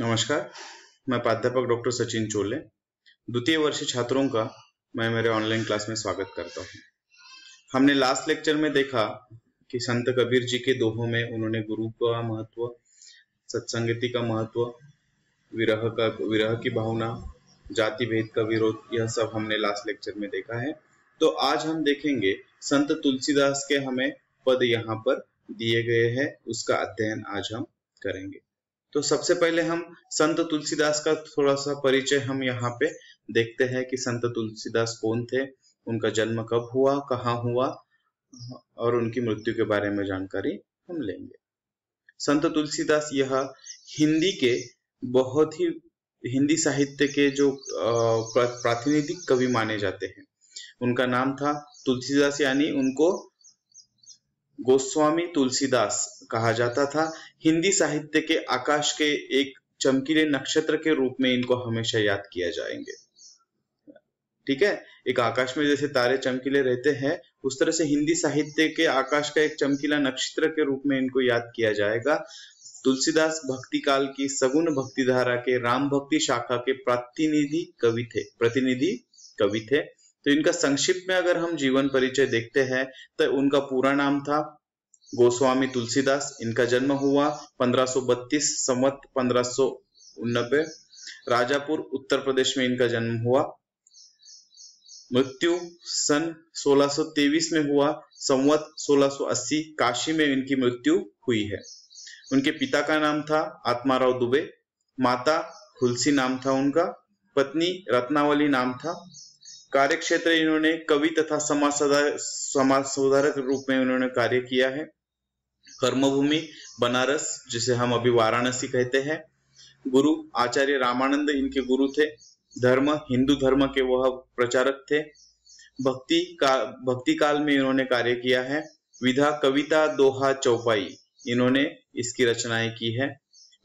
नमस्कार, मैं प्राध्यापक डॉक्टर सचिन चोले द्वितीय वर्षीय छात्रों का मैं मेरे ऑनलाइन क्लास में स्वागत करता हूँ। हमने लास्ट लेक्चर में देखा कि संत कबीर जी के दोहों में उन्होंने गुरु का महत्व, सत्संगति का महत्व, विरह की भावना, जाति भेद का विरोध, यह सब हमने लास्ट लेक्चर में देखा है। तो आज हम देखेंगे संत तुलसीदास के हमें पद यहाँ पर दिए गए हैं, उसका अध्ययन आज हम करेंगे। तो सबसे पहले हम संत तुलसीदास का थोड़ा सा परिचय हम यहाँ पे देखते हैं कि संत तुलसीदास कौन थे, उनका जन्म कब हुआ, कहाँ हुआ और उनकी मृत्यु के बारे में जानकारी हम लेंगे। संत तुलसीदास यह हिंदी साहित्य के जो प्रातिनिधिक कवि माने जाते हैं। उनका नाम था तुलसीदास, यानी उनको गोस्वामी तुलसीदास कहा जाता था। हिंदी साहित्य के आकाश के एक चमकीले नक्षत्र के रूप में इनको हमेशा याद किया जाएंगे। ठीक है, एक आकाश में जैसे तारे चमकीले रहते हैं, उस तरह से हिंदी साहित्य के आकाश का एक चमकीला नक्षत्र के रूप में इनको याद किया जाएगा। तुलसीदास भक्ति काल की सगुण भक्ति धारा के राम भक्ति शाखा के प्रतिनिधि कवि थे। तो इनका संक्षिप्त में अगर हम जीवन परिचय देखते हैं तो उनका पूरा नाम था गोस्वामी तुलसीदास। इनका जन्म हुआ 1532 संवत 1589, राजापुर उत्तर प्रदेश में इनका जन्म हुआ। मृत्यु सन 1623 में हुआ, संवत 1680 काशी में इनकी मृत्यु हुई है। उनके पिता का नाम था आत्माराव दुबे, माता हुलसी नाम था उनका, पत्नी रत्नावली नाम था। कार्य क्षेत्र इन्होंने कवि तथा समाज सुधारक रूप में इन्होंने कार्य किया है। कर्मभूमि बनारस, जिसे हम अभी वाराणसी कहते हैं। गुरु आचार्य रामानंद इनके गुरु थे। धर्म हिंदू धर्म के वह प्रचारक थे। भक्ति काल में इन्होंने कार्य किया है। विधा कविता दोहा चौपाई इन्होंने इसकी रचनाएं की है।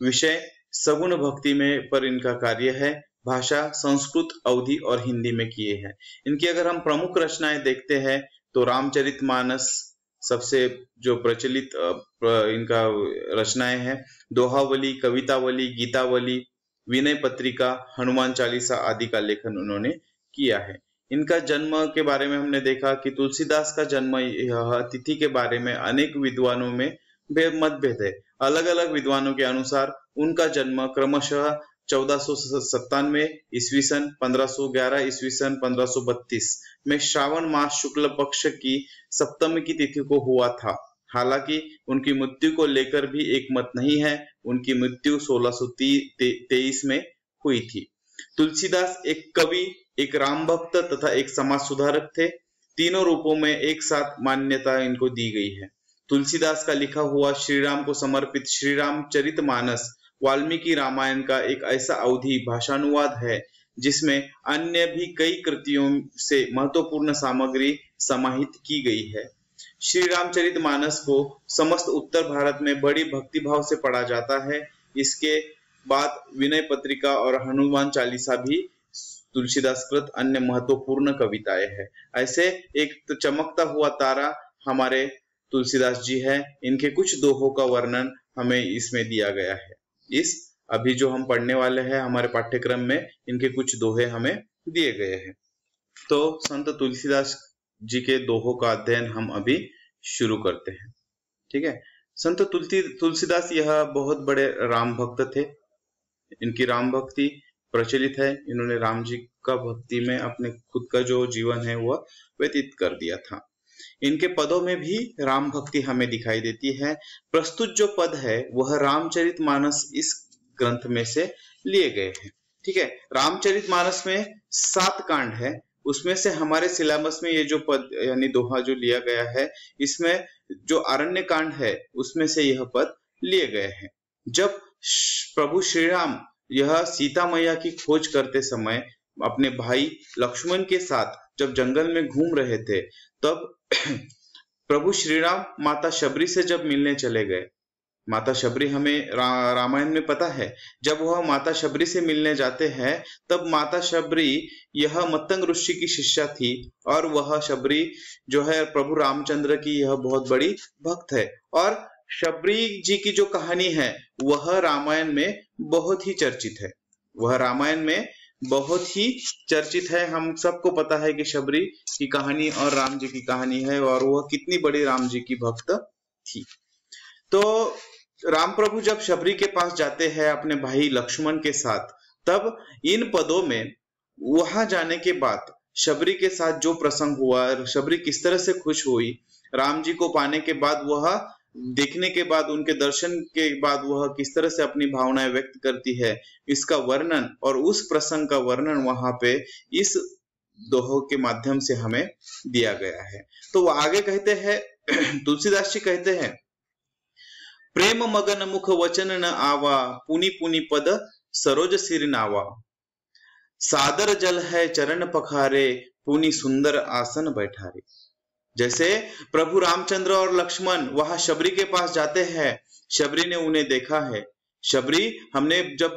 विषय सगुण भक्ति में पर इनका कार्य है। भाषा संस्कृत, अवधी और हिंदी में किए हैं। इनकी अगर हम प्रमुख रचनाएं देखते हैं तो रामचरितमानस सबसे जो प्रचलित इनका रचनाएं हैं। दोहावली, कवितावली, गीतावली, विनय पत्रिका, हनुमान चालीसा आदि का लेखन उन्होंने किया है। इनका जन्म के बारे में हमने देखा कि तुलसीदास का जन्म तिथि के बारे में अनेक विद्वानों में मतभेद है। अलग अलग विद्वानों के अनुसार उनका जन्म क्रमशः 1497 ईस्वी सन, 1511 ईस्वी सन, 1532 में श्रावण मास शुक्ल पक्ष की सप्तमी की तिथि को हुआ था। हालांकि उनकी मृत्यु को लेकर भी एक मत नहीं है। उनकी मृत्यु 1623 में हुई थी। तुलसीदास एक कवि, एक राम भक्त तथा एक समाज सुधारक थे। तीनों रूपों में एक साथ मान्यता इनको दी गई है। तुलसीदास का लिखा हुआ श्रीराम को समर्पित श्री रामचरितमानस वाल्मीकि रामायण का एक ऐसा अवधी भाषानुवाद है जिसमें अन्य भी कई कृतियों से महत्वपूर्ण सामग्री समाहित की गई है। श्री रामचरितमानस को समस्त उत्तर भारत में बड़ी भक्तिभाव से पढ़ा जाता है। इसके बाद विनय पत्रिका और हनुमान चालीसा भी तुलसीदास कृत अन्य महत्वपूर्ण कविताएं हैं। ऐसे एक चमकता हुआ तारा हमारे तुलसीदास जी है। इनके कुछ दोहों का वर्णन हमें इसमें दिया गया है। इस अभी जो हम पढ़ने वाले हैं हमारे पाठ्यक्रम में इनके कुछ दोहे हमें दिए गए हैं। तो संत तुलसीदास जी के दोहों का अध्ययन हम अभी शुरू करते हैं। ठीक है, संत तुलसीदास यह बहुत बड़े राम भक्त थे। इनकी राम भक्ति प्रचलित है। इन्होंने राम जी का भक्ति में अपने खुद का जो जीवन है वह व्यतीत कर दिया था। इनके पदों में भी राम भक्ति हमें दिखाई देती है। प्रस्तुत जो पद है वह रामचरितमानस इस ग्रंथ में से लिए गए हैं। ठीक है, रामचरितमानस में 7 कांड है। उसमें से हमारे सिलेबस में ये जो पद यानी दोहा जो लिया गया है, इसमें जो आरण्य कांड है उसमें से यह पद लिए गए हैं। जब प्रभु श्री राम यह सीता मैया की खोज करते समय अपने भाई लक्ष्मण के साथ जब जंगल में घूम रहे थे, तब प्रभु श्री राम माता शबरी से जब मिलने चले गए। माता शबरी हमें रामायण में पता है। जब वह माता शबरी से मिलने जाते हैं तब माता शबरी यह मत्तंग ऋषि की शिष्या थी और वह शबरी जो है प्रभु रामचंद्र की यह बहुत बड़ी भक्त है और शबरी जी की जो कहानी है वह रामायण में बहुत ही चर्चित है। वह रामायण में बहुत ही चर्चित है। हम सबको पता है कि शबरी की कहानी और राम जी की कहानी है और वह कितनी बड़ी राम जी की भक्त थी। तो राम प्रभु जब शबरी के पास जाते हैं अपने भाई लक्ष्मण के साथ, तब इन पदों में वहां जाने के बाद शबरी के साथ जो प्रसंग हुआ, शबरी किस तरह से खुश हुई, राम जी को पाने के बाद, वह देखने के बाद, उनके दर्शन के बाद वह किस तरह से अपनी भावनाएं व्यक्त करती है, इसका वर्णन और उस प्रसंग का वर्णन वहां पे इस दोहो के माध्यम से हमें दिया गया है। तो वो आगे कहते हैं, तुलसीदास जी कहते हैं, प्रेम मगन मुख वचन न आवा, पुनि पुनि पद सरोज सिर नावा, सादर जल है चरण पखारे, पुनि सुंदर आसन बैठारे। जैसे प्रभु रामचंद्र और लक्ष्मण वहां शबरी के पास जाते हैं, शबरी ने उन्हें देखा है। शबरी, हमने जब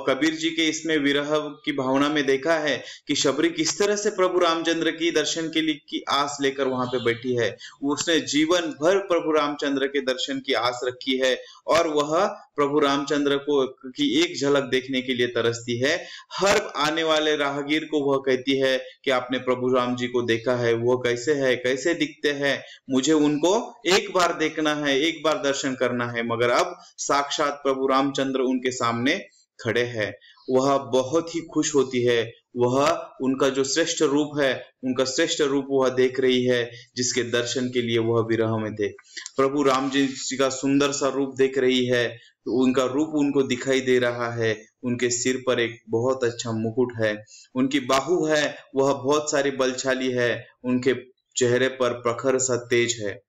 कबीर जी के इसमें विरह की भावना में देखा है कि शबरी किस तरह से प्रभु रामचंद्र की दर्शन के लिए की आस लेकर वहां पे बैठी है। उसने जीवन भर प्रभु रामचंद्र के दर्शन की आस रखी है और वह प्रभु रामचंद्र को की एक झलक देखने के लिए तरसती है। हर आने वाले राहगीर को वह कहती है कि आपने प्रभु राम जी को देखा है, वो कैसे है, कैसे दिखते हैं, मुझे उनको एक बार देखना है, एक बार दर्शन करना है। मगर अब साक्षात प्रभु रामचंद्र उनके सामने खड़े हैं। वह बहुत ही खुश होती है। वह उनका जो श्रेष्ठ रूप है, उनका श्रेष्ठ रूप वह देख रही है, जिसके दर्शन के लिए वह विरह में थे। प्रभु राम जी का सुंदर सा रूप देख रही है, तो उनका रूप उनको दिखाई दे रहा है। उनके सिर पर एक बहुत अच्छा मुकुट है, उनकी बाहु है वह बहुत सारी बलशाली है, उनके चेहरे पर प्रखर सा तेज है,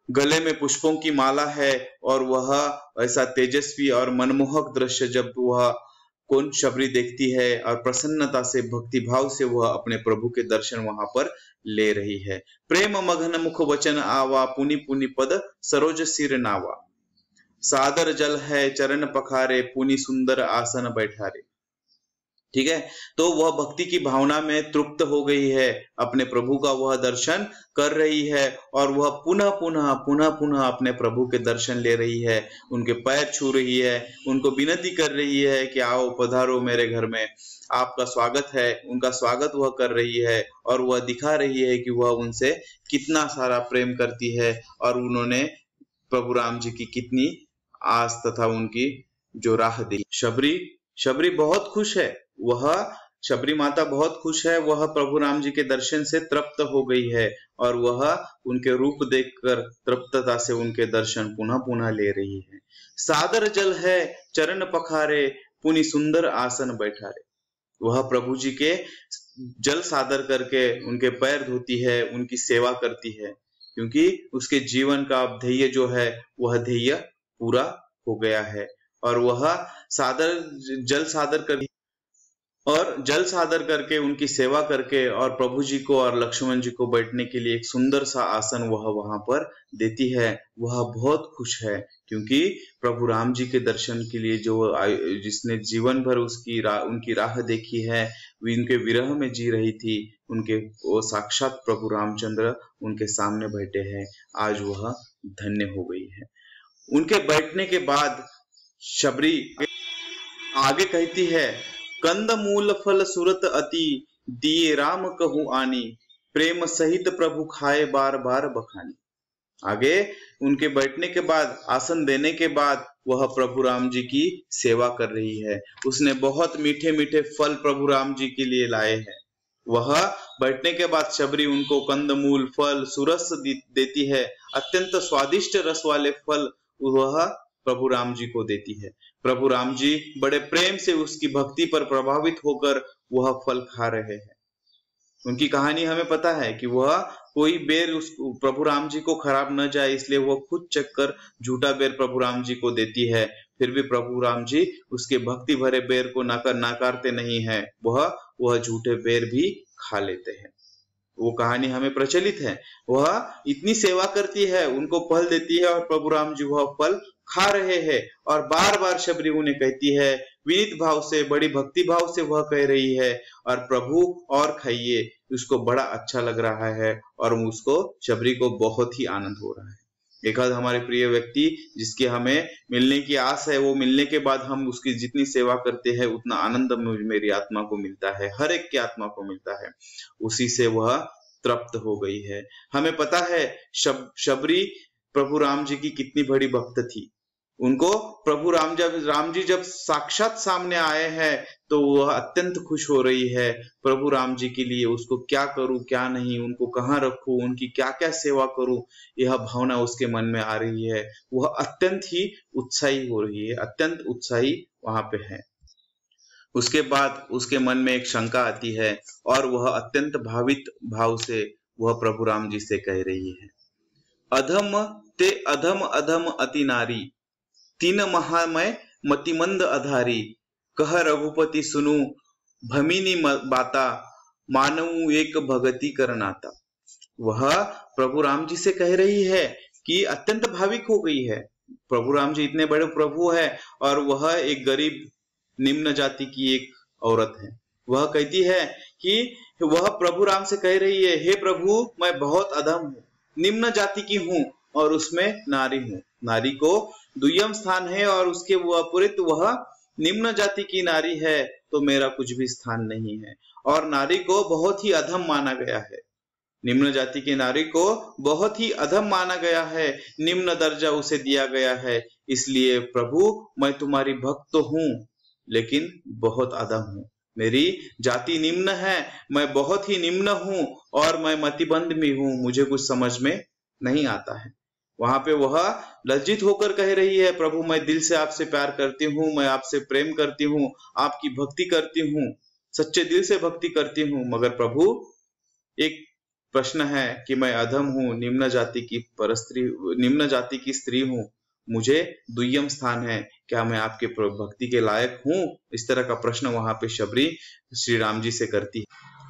गले में पुष्पों की माला है और वह ऐसा तेजस्वी और मनमोहक दृश्य जब वह कौन शबरी देखती है और प्रसन्नता से, भक्ति भाव से वह अपने प्रभु के दर्शन वहां पर ले रही है। प्रेम मगन मुख वचन आवा, पुनि पुनि पद सरोज सिर नावा, सादर जल है चरण पखारे, पुनि सुंदर आसन बैठारे। ठीक है, तो वह भक्ति की भावना में तृप्त हो गई है, अपने प्रभु का वह दर्शन कर रही है और वह पुनः पुनः अपने प्रभु के दर्शन ले रही है, उनके पैर छू रही है, उनको विनती कर रही है कि आओ पधारो मेरे घर में, आपका स्वागत है। उनका स्वागत वह कर रही है और वह दिखा रही है कि वह उनसे कितना सारा प्रेम करती है और उन्होंने प्रभु राम जी की कितनी आस तथा उनकी जो राह दी। शबरी बहुत खुश है, वह शबरी माता बहुत खुश है, वह प्रभु राम जी के दर्शन से तृप्त हो गई है और वह उनके रूप देखकर तृप्तता से उनके दर्शन पुनः ले रही है। सादर जल है चरण पखारे, पुनि सुंदर आसन बैठारे। वह प्रभु जी के जल सादर करके उनके पैर धोती है, उनकी सेवा करती है, क्योंकि उसके जीवन का अब ध्येय जो है वह ध्येय पूरा हो गया है और वह जल सादर करके उनकी सेवा करके और प्रभु जी को और लक्ष्मण जी को बैठने के लिए एक सुंदर सा आसन वह वहां पर देती है। वह बहुत खुश है क्योंकि प्रभु राम जी के दर्शन के लिए जिसने जीवन भर उनकी राह देखी है, उनके विरह में जी रही थी, वो साक्षात प्रभु रामचंद्र उनके सामने बैठे हैं। आज वह धन्य हो गई है। उनके बैठने के बाद शबरी आगे कहती है, कंद मूल फल सुरत अति, दिए राम कहूं आनी, प्रेम सहित प्रभु खाए बार बार बखानी। आगे उनके बैठने के बाद, आसन देने के बाद वह प्रभु राम जी की सेवा कर रही है। उसने बहुत मीठे मीठे फल प्रभु राम जी के लिए लाए हैं। वह बैठने के बाद शबरी उनको कंदमूल फल सुरस देती है, अत्यंत स्वादिष्ट रस वाले फल वह प्रभु राम जी को देती है। प्रभु राम जी बड़े प्रेम से उसकी भक्ति पर प्रभावित होकर वह फल खा रहे हैं। उनकी कहानी हमें पता है कि वह कोई बेर उस प्रभु राम जी को खराब न जाए, इसलिए वह खुद चक्कर झूठा बेर प्रभु राम जी को देती है। फिर भी प्रभु राम जी उसके भक्ति भरे बेर को नाकारते नहीं है, वह झूठे बेर भी खा लेते हैं। वो कहानी हमें प्रचलित है। वह इतनी सेवा करती है, उनको फल देती है और प्रभु राम जी वह फल खा रहे हैं और बार बार शबरी उन्हें कहती है, विनीत भाव से, बड़ी भक्ति भाव से वह कह रही है, और प्रभु और खाइए। उसको बड़ा अच्छा लग रहा है और उसको, शबरी को बहुत ही आनंद हो रहा है। एक आध हमारे प्रिय व्यक्ति जिसकी हमें मिलने की आस है, वो मिलने के बाद हम उसकी जितनी सेवा करते हैं उतना आनंद मेरी आत्मा को मिलता है, हर एक की आत्मा को मिलता है, उसी से वह तृप्त हो गई है। हमें पता है शबरी प्रभु राम जी की कितनी बड़ी भक्त थी। उनको प्रभु राम जी जब साक्षात सामने आए हैं तो वह अत्यंत खुश हो रही है प्रभु राम जी के लिए। उसको क्या करूं क्या नहीं, उनको कहाँ रखूं, उनकी क्या क्या सेवा करूं, यह भावना उसके मन में आ रही है। वह अत्यंत ही उत्साही हो रही है, अत्यंत उत्साही वहां पे है। उसके बाद उसके मन में एक शंका आती है और वह अत्यंत भावित भाव से वह प्रभु राम जी से कह रही है, अधम ते अधम अधम अति नारी, तीन महामय मतिमंद अधारी, कह रघुपति सुनु भमिनी बाता, मानऊ एक भगति करनाता। वह प्रभु राम जी से कह रही है कि अत्यंत भाविक हो गई है। प्रभु राम जी इतने बड़े प्रभु है और वह एक गरीब निम्न जाति की एक औरत है। वह कहती है कि वह प्रभु राम से कह रही है, हे प्रभु मैं बहुत अधम हूँ, निम्न जाति की हूँ और उसमें नारी हूँ। नारी को दुय्यम स्थान है और उसके विपरीत वह निम्न जाति की नारी है, तो मेरा कुछ भी स्थान नहीं है। और नारी को बहुत ही अधम माना गया है, निम्न जाति की नारी को बहुत ही अधम माना गया है, निम्न दर्जा उसे दिया गया है। इसलिए प्रभु मैं तुम्हारी भक्त हूँ लेकिन बहुत अधम हूँ, मेरी जाति निम्न है, मैं बहुत ही निम्न हूँ और मैं मतिबंध में हूँ, मुझे कुछ समझ में नहीं आता है। वहां पे वह लज्जित होकर कह रही है, प्रभु मैं दिल से आपसे प्यार करती हूँ, मैं आपसे प्रेम करती हूँ, आपकी भक्ति करती हूँ, सच्चे दिल से भक्ति करती हूँ, मगर प्रभु एक प्रश्न है कि मैं अधम हूँ, निम्न जाति की स्त्री हूँ, मुझे दुय्यम स्थान है, क्या मैं आपके भक्ति के लायक हूँ? इस तरह का प्रश्न वहां पे शबरी श्री राम जी से करती है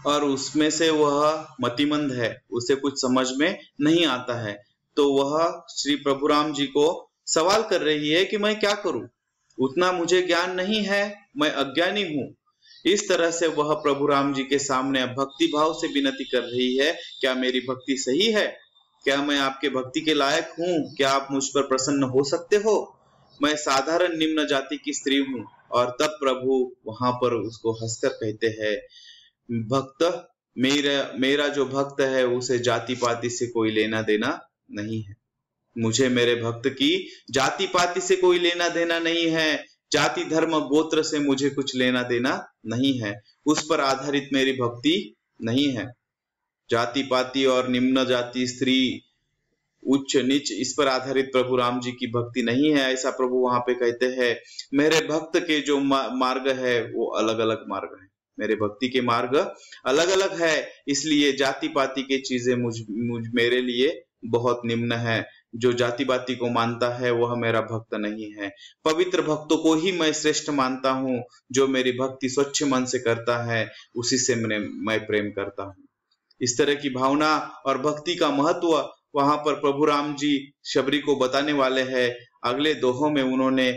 और उसमें से वह मतिमंद है, उसे कुछ समझ में नहीं आता है। तो वह श्री प्रभु राम जी को सवाल कर रही है कि मैं क्या करूं, उतना मुझे ज्ञान नहीं है, मैं अज्ञानी हूं। इस तरह से वह प्रभु राम जी के सामने भक्ति भाव से विनती कर रही है, क्या मेरी भक्ति सही है, क्या मैं आपके भक्ति के लायक हूँ, क्या आप मुझ पर प्रसन्न हो सकते हो, मैं साधारण निम्न जाति की स्त्री हूँ। और तब प्रभु वहां पर उसको हंसकर कहते हैं, भक्त मेरा जो भक्त है उसे जाति पाति से कोई लेना देना नहीं है, मुझे मेरे भक्त की जाति पाति से कोई लेना देना नहीं है, जाति धर्म गोत्र से मुझे कुछ लेना देना नहीं है, उस पर आधारित मेरी भक्ति नहीं है। जाति पाति और निम्न जाति स्त्री उच्च नीच इस पर आधारित प्रभु राम जी की भक्ति नहीं है, ऐसा प्रभु वहां पे कहते हैं। मेरे भक्त के जो मार्ग है वो अलग अलग मार्ग है, मेरे भक्ति के मार्ग अलग अलग है, इसलिए जाति पाति के चीजें मेरे लिए बहुत निम्न है। जो जाति पाति को मानता है वह मेरा भक्त नहीं है। पवित्र भक्तों को ही मैं श्रेष्ठ मानता हूँ, जो मेरी भक्ति स्वच्छ मन से करता है उसी से मैं प्रेम करता हूँ। इस तरह की भावना और भक्ति का महत्व वहां पर प्रभु राम जी शबरी को बताने वाले हैं। अगले दोहों में उन्होंने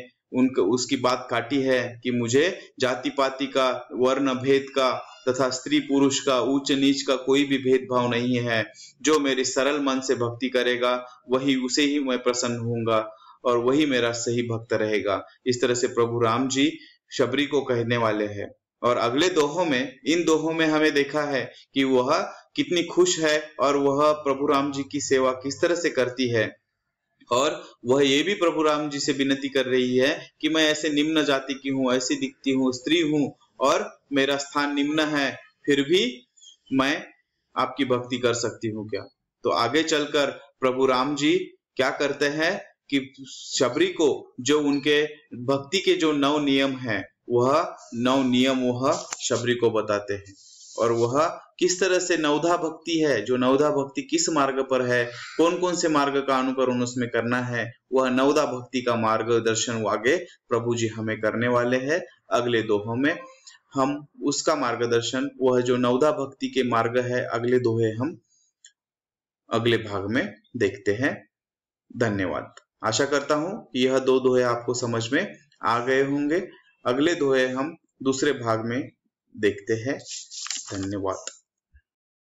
उसकी बात काटी है कि मुझे जाति पाति का, वर्ण भेद का तथा स्त्री पुरुष का, उच्च नीच का कोई भी भेदभाव नहीं है। जो मेरी सरल मन से भक्ति करेगा वही उसे ही मैं प्रसन्न होऊंगा और वही मेरा सही भक्त रहेगा। इस तरह से प्रभु राम जी शबरी को कहने वाले हैं। और अगले दोहों में, इन दोहों में हमें देखा है कि वह कितनी खुश है और वह प्रभु राम जी की सेवा किस तरह से करती है। और वह ये भी प्रभु राम जी से विनती कर रही है कि मैं ऐसे निम्न जाति की हूँ, ऐसी दिखती हूँ, स्त्री हूँ और मेरा स्थान निम्न है, फिर भी मैं आपकी भक्ति कर सकती हूँ क्या। तो आगे चलकर प्रभु राम जी क्या करते हैं कि शबरी को जो उनके भक्ति के जो 9 नियम हैं, वह 9 नियम वह शबरी को बताते हैं। और वह किस तरह से नवधा भक्ति है, जो नवधा भक्ति किस मार्ग पर है, कौन कौन से मार्ग का अनुकरण उसमें करना है, वह नवधा भक्ति का मार्गदर्शन आगे प्रभु जी हमें करने वाले हैं। अगले दोहों में हम उसका मार्गदर्शन, वह जो नवधा भक्ति के मार्ग है, अगले दोहे हम अगले भाग में देखते हैं। धन्यवाद। आशा करता हूं कि यह 2 दोहे आपको समझ में आ गए होंगे। अगले दोहे हम दूसरे भाग में देखते हैं। धन्यवाद।